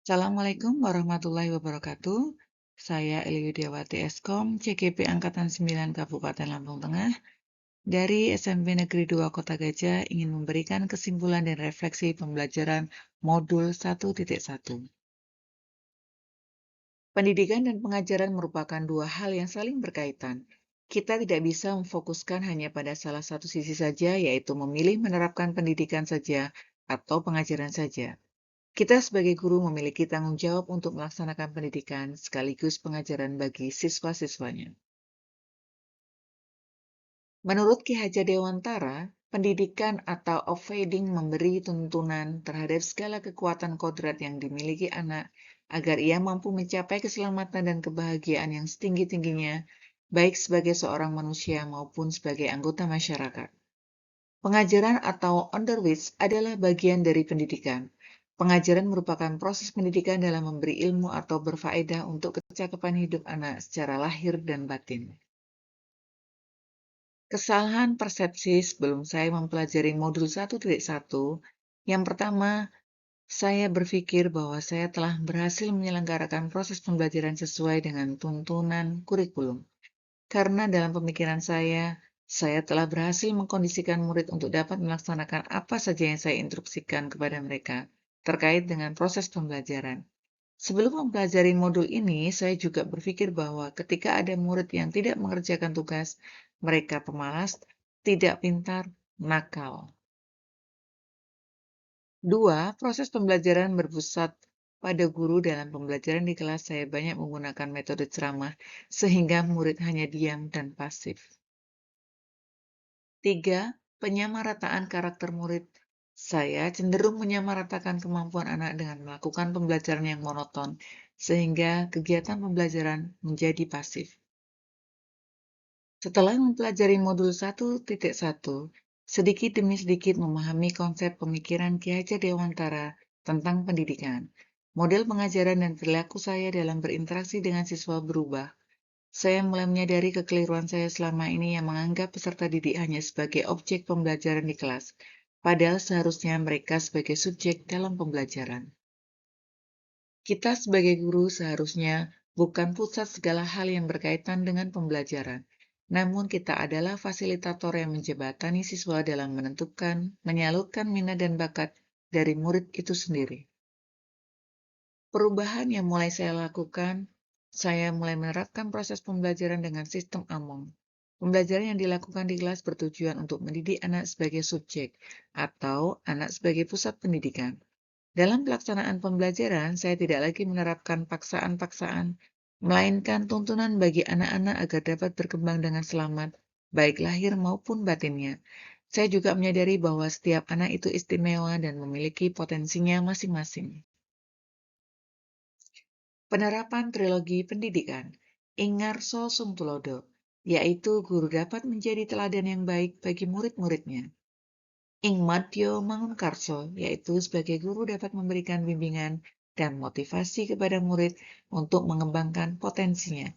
Assalamualaikum warahmatullahi wabarakatuh. Saya Eli Widiawati Eskom, CGP Angkatan 9 Kabupaten Lampung Tengah, dari SMP Negeri 2 Kota Gajah ingin memberikan kesimpulan dan refleksi pembelajaran modul 1.1. Pendidikan dan pengajaran merupakan dua hal yang saling berkaitan. Kita tidak bisa memfokuskan hanya pada salah satu sisi saja, yaitu memilih menerapkan pendidikan saja atau pengajaran saja. Kita sebagai guru memiliki tanggung jawab untuk melaksanakan pendidikan sekaligus pengajaran bagi siswa-siswanya. Menurut Ki Hajar Dewantara, pendidikan atau offending memberi tuntunan terhadap segala kekuatan kodrat yang dimiliki anak agar ia mampu mencapai keselamatan dan kebahagiaan yang setinggi-tingginya, baik sebagai seorang manusia maupun sebagai anggota masyarakat. Pengajaran atau underwich adalah bagian dari pendidikan. Pengajaran merupakan proses pendidikan dalam memberi ilmu atau berfaedah untuk kecakapan hidup anak secara lahir dan batin. Kesalahan persepsi sebelum saya mempelajari modul 1.1, yang pertama, saya berpikir bahwa saya telah berhasil menyelenggarakan proses pembelajaran sesuai dengan tuntunan kurikulum. Karena dalam pemikiran saya telah berhasil mengkondisikan murid untuk dapat melaksanakan apa saja yang saya instruksikan kepada mereka terkait dengan proses pembelajaran. Sebelum mempelajari modul ini, saya juga berpikir bahwa ketika ada murid yang tidak mengerjakan tugas, mereka pemalas, tidak pintar, nakal. Dua, proses pembelajaran berpusat pada guru. Dalam pembelajaran di kelas saya banyak menggunakan metode ceramah, sehingga murid hanya diam dan pasif. Tiga, penyamarataan karakter murid. Saya cenderung menyamaratakan kemampuan anak dengan melakukan pembelajaran yang monoton, sehingga kegiatan pembelajaran menjadi pasif. Setelah mempelajari modul 1.1, sedikit demi sedikit memahami konsep pemikiran Ki Hajar Dewantara tentang pendidikan. Model pengajaran dan perilaku saya dalam berinteraksi dengan siswa berubah. Saya mulai menyadari kekeliruan saya selama ini yang menganggap peserta didik hanya sebagai objek pembelajaran di kelas, padahal seharusnya mereka sebagai subjek dalam pembelajaran. Kita sebagai guru seharusnya bukan pusat segala hal yang berkaitan dengan pembelajaran, namun kita adalah fasilitator yang menjembatani siswa dalam menentukan, menyalurkan minat dan bakat dari murid itu sendiri. Perubahan yang mulai saya lakukan, saya mulai menerapkan proses pembelajaran dengan sistem AMONG. Pembelajaran yang dilakukan di kelas bertujuan untuk mendidik anak sebagai subjek atau anak sebagai pusat pendidikan. Dalam pelaksanaan pembelajaran, saya tidak lagi menerapkan paksaan-paksaan, melainkan tuntunan bagi anak-anak agar dapat berkembang dengan selamat, baik lahir maupun batinnya. Saya juga menyadari bahwa setiap anak itu istimewa dan memiliki potensinya masing-masing. Penerapan trilogi pendidikan, Ingarso Sungtulodo, yaitu guru dapat menjadi teladan yang baik bagi murid-muridnya. Ingmadyo Mangunkarso, yaitu sebagai guru dapat memberikan bimbingan dan motivasi kepada murid untuk mengembangkan potensinya.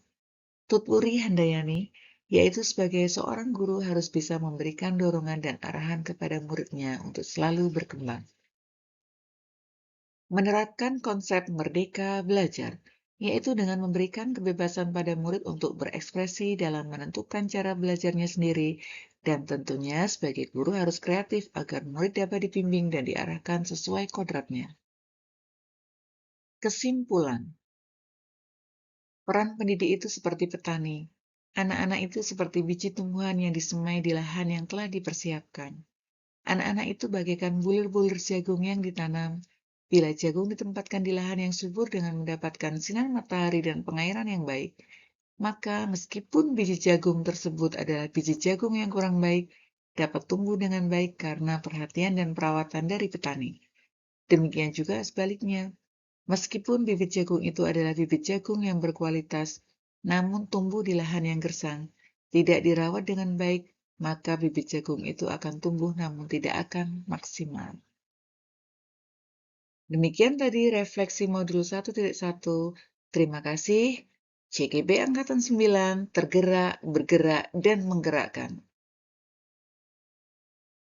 Tutwuri Handayani, yaitu sebagai seorang guru harus bisa memberikan dorongan dan arahan kepada muridnya untuk selalu berkembang. Menerapkan konsep merdeka belajar, yaitu dengan memberikan kebebasan pada murid untuk berekspresi dalam menentukan cara belajarnya sendiri, dan tentunya sebagai guru harus kreatif agar murid dapat dibimbing dan diarahkan sesuai kodratnya. Kesimpulan, peran pendidik itu seperti petani. Anak-anak itu seperti biji tumbuhan yang disemai di lahan yang telah dipersiapkan. Anak-anak itu bagaikan bulir-bulir jagung yang ditanam. Bila jagung ditempatkan di lahan yang subur dengan mendapatkan sinar matahari dan pengairan yang baik, maka meskipun biji jagung tersebut adalah biji jagung yang kurang baik, dapat tumbuh dengan baik karena perhatian dan perawatan dari petani. Demikian juga sebaliknya, meskipun bibit jagung itu adalah bibit jagung yang berkualitas, namun tumbuh di lahan yang gersang, tidak dirawat dengan baik, maka bibit jagung itu akan tumbuh namun tidak akan maksimal. Demikian tadi refleksi modul 1.1. Terima kasih. CGB Angkatan 9, tergerak, bergerak, dan menggerakkan.